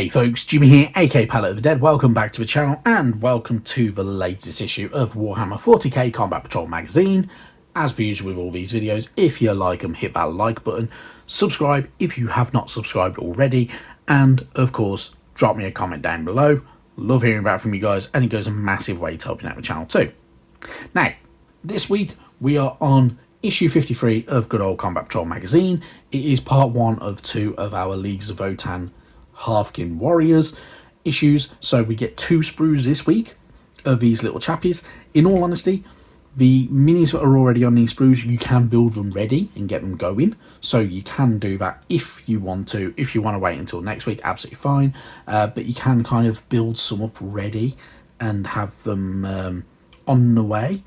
Hey folks, Jimmy here, aka Palette of the Dead. Welcome back to the channel and welcome to the latest issue of Warhammer 40k Combat Patrol magazine. As per usual with all these videos, if you like them, hit that like button, subscribe if you have not subscribed already, and of course, drop me a comment down below. Love hearing back from you guys, and it goes a massive way to helping out the channel too. Now, this week we are on issue 53 of good old Combat Patrol magazine. It is part 1 of 2 of our Leagues of Votann Hearthkyn Warriors issues, so we get 2 sprues this week of these little chappies. In all honesty, the minis that are already on these sprues, you can build them ready and get them going, so you can do that if you want to. If you want to wait until next week, absolutely fine, but you can kind of build some up ready and have them on the way,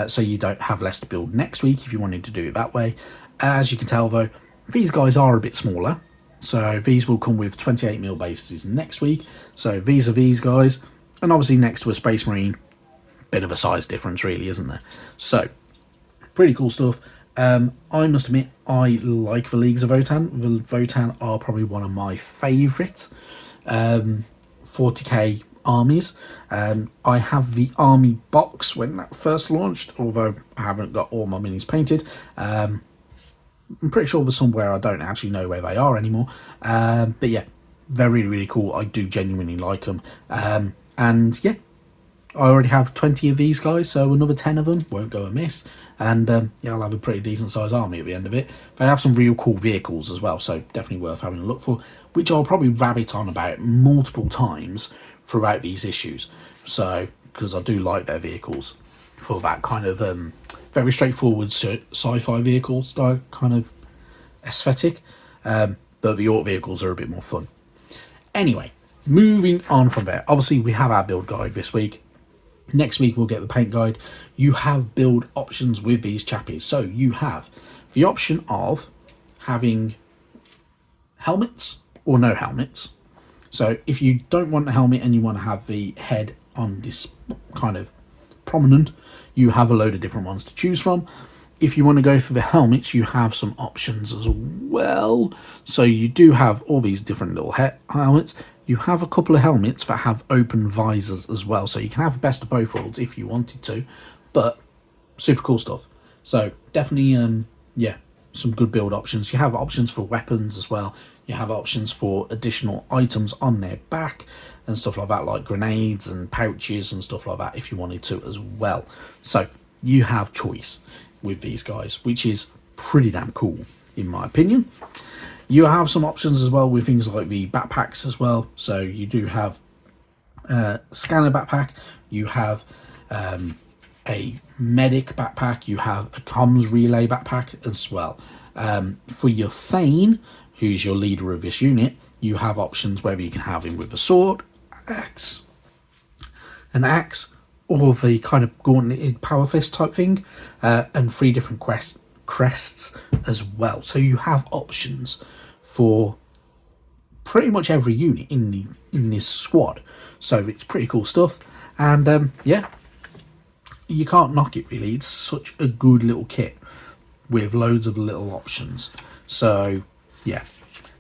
so you don't have less to build next week if you wanted to do it that way. As you can tell though, these guys are a bit smaller, so these will come with 28mm bases next week. So these are these guys, and obviously next to a Space Marine, bit of a size difference really, isn't there? So pretty cool stuff. I must admit, I like the Leagues of Votann. The Votann are probably one of my favourite 40k armies. I have the army box when that first launched, although I haven't got all my minis painted. I'm pretty sure there's somewhere, I don't actually know where they are anymore, but yeah, they're really cool. I do genuinely like them, and yeah, I already have 20 of these guys, so another 10 of them won't go amiss, and yeah, I'll have a pretty decent sized army at the end of it. They have some real cool vehicles as well, so definitely worth having a look for, which I'll probably rabbit on about multiple times throughout these issues, so because I do like their vehicles for that kind of very straightforward sci-fi vehicle style kind of aesthetic, but the Orc vehicles are a bit more fun. Anyway, moving on from there, obviously we have our build guide this week. Next week we'll get the paint guide. You have build options with these chappies, so you have the option of having helmets or no helmets. So if you don't want a helmet and you want to have the head on this kind of prominent, you have a load of different ones to choose from. If you want to go for the helmets, you have some options as well. So you do have all these different little helmets. You have a couple of helmets that have open visors as well, so you can have best of both worlds if you wanted to, but super cool stuff. So definitely yeah, some good build options. You have options for weapons as well. You have options for additional items on their back and stuff like that, like grenades and pouches and stuff like that if you wanted to as well. So you have choice with these guys, which is pretty damn cool in my opinion. You have some options as well with things like the backpacks as well. So you do have a scanner backpack, you have a medic backpack, you have a comms relay backpack as well. For your Thane, who's your leader of this unit, you have options whether you can have him with a sword, an axe, or the kind of gauntleted power fist type thing, and 3 different crests as well. So you have options for pretty much every unit in this squad. So it's pretty cool stuff, and yeah, you can't knock it really. It's such a good little kit with loads of little options. So yeah,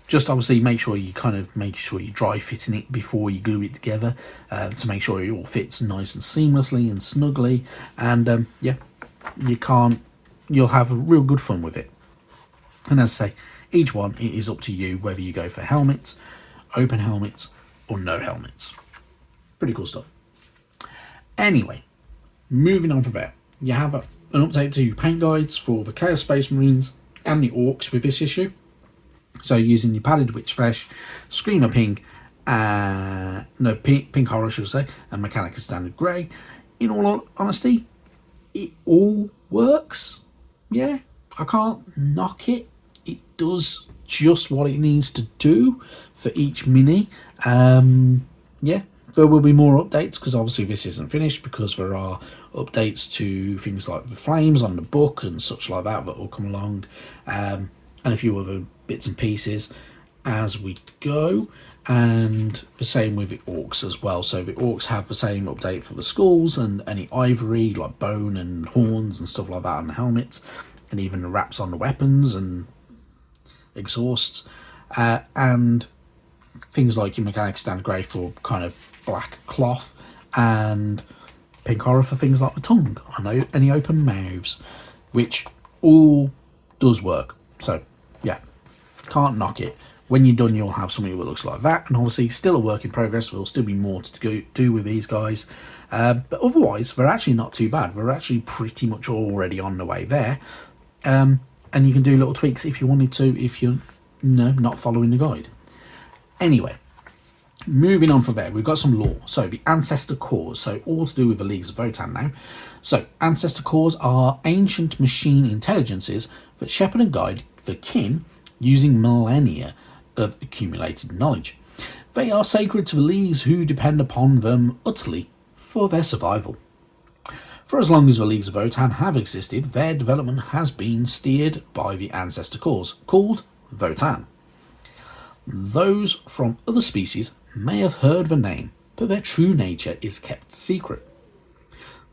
just obviously make sure you dry fitting it before you glue it together, to make sure it all fits nice and seamlessly and snugly, and yeah, you'll have real good fun with it. And as I say, each one, it is up to you whether you go for helmets, open helmets, or no helmets. Pretty cool stuff. Anyway, moving on from there, you have an update to paint guides for the Chaos Space Marines and the Orcs with this issue. So using your Pallid Witch Flesh, Screamer Pink, Pink Horror should I say, and Mechanica Standard Grey. In all honesty, it all works. Yeah, I can't knock it. It does just what it needs to do for each mini. Yeah, there will be more updates because obviously this isn't finished, because there are updates to things like the flames on the book and such like that will come along, and a few other bits and pieces as we go, and the same with the Orcs as well. So the Orcs have the same update for the skulls and any ivory like bone and horns and stuff like that on the helmets, and even the wraps on the weapons and exhausts, and things like your mechanic standard grey for kind of black cloth, and pink horror for things like the tongue on any open mouths, which all does work. So yeah, can't knock it. When you're done, you'll have something that looks like that, and obviously still a work in progress. There'll still be more to do with these guys, but otherwise they're actually not too bad. We're actually pretty much already on the way there, and you can do little tweaks if you wanted to, if you're not following the guide. Anyway, moving on from there, we've got some lore. So the Ancestor Cores, so all to do with the Leagues of Votann now. So Ancestor Cores are ancient machine intelligences that shepherd and guide the kin using millennia of accumulated knowledge. They are sacred to the Leagues who depend upon them utterly for their survival. For as long as the Leagues of Votann have existed, their development has been steered by the Ancestor Cores, called Votann. Those from other species may have heard the name, but their true nature is kept secret.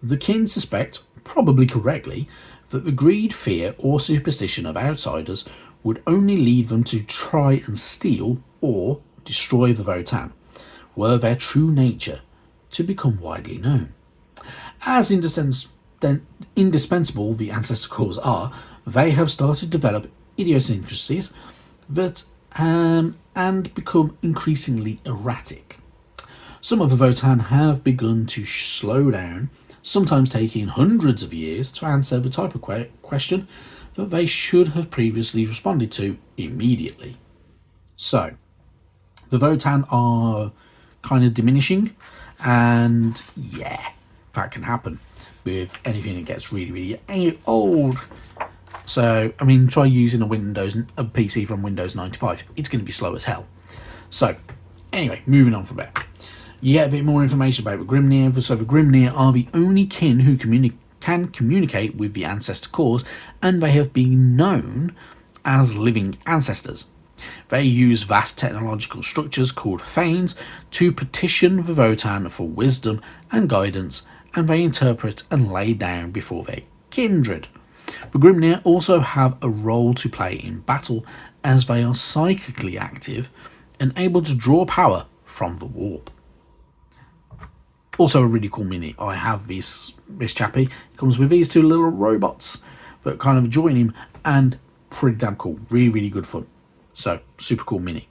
The kin suspect, probably correctly, that the greed, fear, or superstition of outsiders would only lead them to try and steal or destroy the Votann, were their true nature to become widely known. As indispensable the Ancestor Cores are, they have started to develop idiosyncrasies that and become increasingly erratic. Some of the Votann have begun to slow down, sometimes taking hundreds of years to answer the type of question that they should have previously responded to immediately. So, the Votann are kind of diminishing, and yeah, that can happen with anything that gets really, really old. So, I mean, try using a PC from Windows 95. It's going to be slow as hell. So, anyway, moving on from there. You get a bit more information about the Grimnir. So the Grimnir are the only kin who can communicate with the Ancestor Cores, and they have been known as living ancestors. They use vast technological structures called Thanes to petition the Votann for wisdom and guidance, and they interpret and lay down before their kindred. The Grimnir also have a role to play in battle, as they are psychically active and able to draw power from the warp. Also a really cool mini. I have this chappy. It comes with these two little robots that kind of join him, and pretty damn cool. Really, really good fun. So, super cool mini.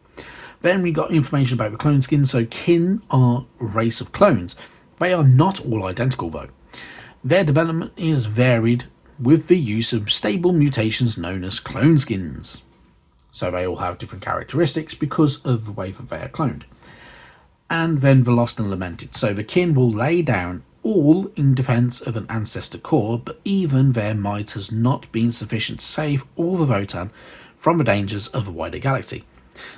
Then we got information about the clone skins. So kin are a race of clones. They are not all identical though. Their development is varied with the use of stable mutations known as clone skins. So they all have different characteristics because of the way that they are cloned. And then the lost and lamented. So the kin will lay down all in defence of an Ancestor Core, but even their might has not been sufficient to save all the Votann from the dangers of the wider galaxy.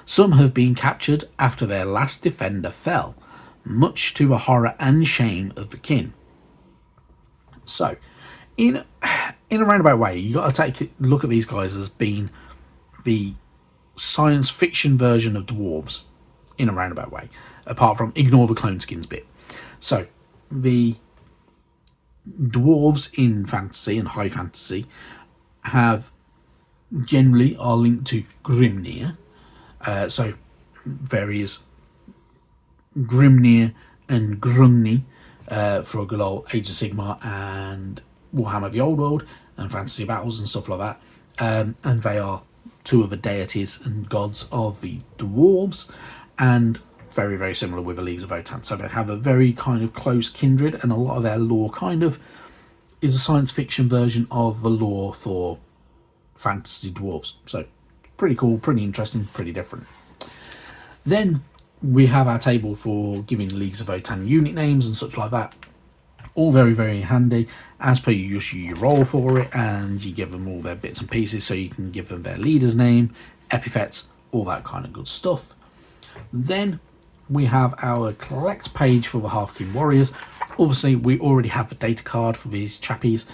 Some have been captured after their last defender fell, much to the horror and shame of the kin. So, in a roundabout way, you got to take a look at these guys as being the science fiction version of dwarves, in a roundabout way, apart from ignore the clone skins bit. So, the dwarves in fantasy and high fantasy generally are linked to Grimnir. So, various Grimnir and Grungni for a good old Age of Sigmar and Warhammer the Old World and fantasy battles and stuff like that. And they are two of the deities and gods of the dwarves, and very, very similar with the Leagues of Votann. So they have a very kind of close kindred, and a lot of their lore kind of is a science fiction version of the lore for fantasy dwarves. So pretty cool, pretty interesting, pretty different. Then we have our table for giving Leagues of Votann unit names and such like that. All very, very handy. As per you roll for it, and you give them all their bits and pieces, so you can give them their leader's name, epithets, all that kind of good stuff. Then we have our collect page for the Hearthkyn warriors. Obviously, we already have the data card for these chappies,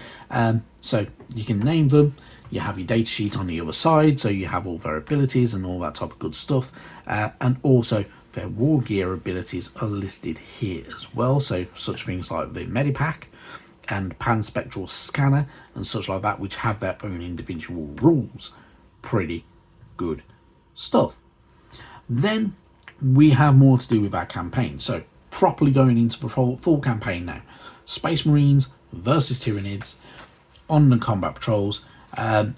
so you can name them. You have your data sheet on the other side, so you have all their abilities and all that type of good stuff, and also their war gear abilities are listed here as well, so such things like the Medipack and Panspectral Scanner and such like that, which have their own individual rules. Pretty good stuff. Then we have more to do with our campaign. So properly going into the full campaign now. Space Marines versus Tyranids on the combat patrols.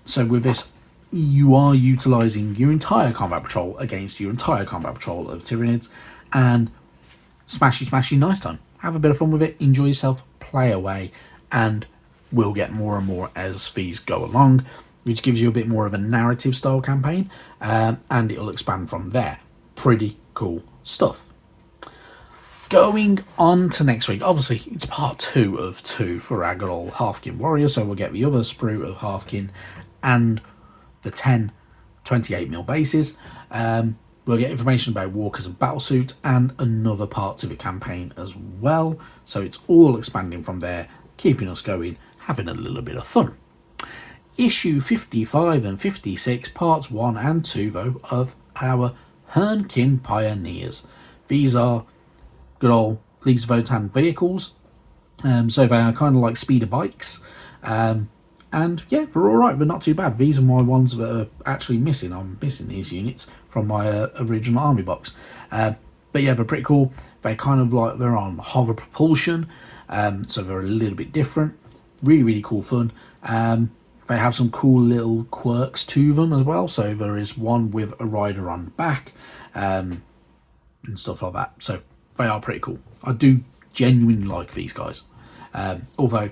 So with this, you are utilising your entire combat patrol against your entire combat patrol of Tyranids, and smashy nice time. Have a bit of fun with it, enjoy yourself, play away, and we'll get more and more as these go along, which gives you a bit more of a narrative style campaign, and it'll expand from there. Pretty cool stuff. Going on to next week, obviously it's part 2 of 2 for our good old Hearthkyn warrior, so we'll get the other sprue of Hearthkyn and the 10 28mm bases. We'll get information about walkers and battlesuit and another part to the campaign as well, so it's all expanding from there, keeping us going, having a little bit of fun. Issue 55 and 56, parts 1 and 2 though, of our Hearthkyn Pioneers. These are good old Leagues of Votann vehicles, so they are kind of like speeder bikes, and yeah, they're alright, they're not too bad. These are my ones that are actually missing. I'm missing these units from my original army box, but yeah, they're pretty cool. They're kind of like, they're on hover propulsion, so they're a little bit different. Really cool fun. They have some cool little quirks to them as well, so there is one with a rider on the back, and stuff like that, so they are pretty cool. I do genuinely like these guys, although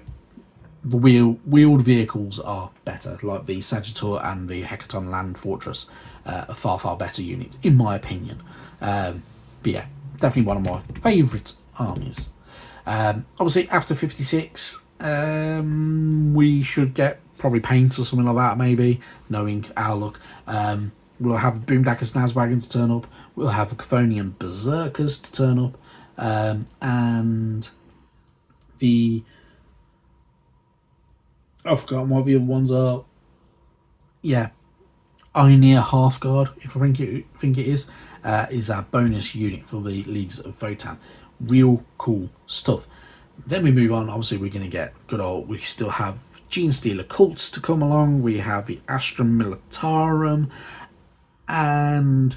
the wheeled vehicles are better, like the Sagittor and the Hecaton Land Fortress are far better units in my opinion. But yeah, definitely one of my favourite armies. Obviously after 56 we should get probably paint or something like that, maybe, knowing our luck. We'll have Boomdacker Snazwagon to turn up, we'll have the Chthonian Berserkers to turn up, and the, I've forgotten what the other ones are. Yeah, Ioneer Halfguard, if I think it is our bonus unit for the Leagues of Votann. Real cool stuff. Then we move on. Obviously, we're going to get good old. We still have Genestealer Cults to come along. We have the Astra Militarum and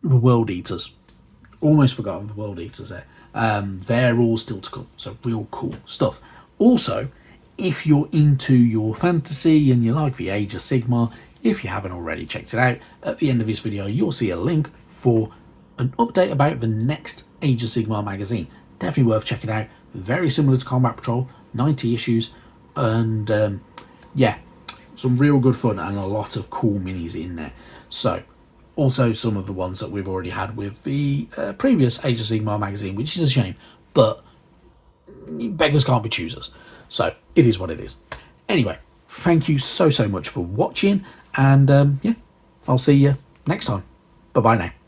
the World Eaters. Almost forgotten the World Eaters there. They're all still to come. So real cool stuff. Also, if you're into your fantasy and you like the Age of Sigmar, if you haven't already checked it out, at the end of this video you'll see a link for an update about the next Age of Sigmar magazine. Definitely worth checking out. Very similar to Combat Patrol, 90 issues, and yeah, some real good fun and a lot of cool minis in there. So, also some of the ones that we've already had with the previous Age of Sigmar magazine, which is a shame, but beggars can't be choosers, so it is what it is. Anyway, thank you so much for watching, and yeah, I'll see you next time. Bye bye now.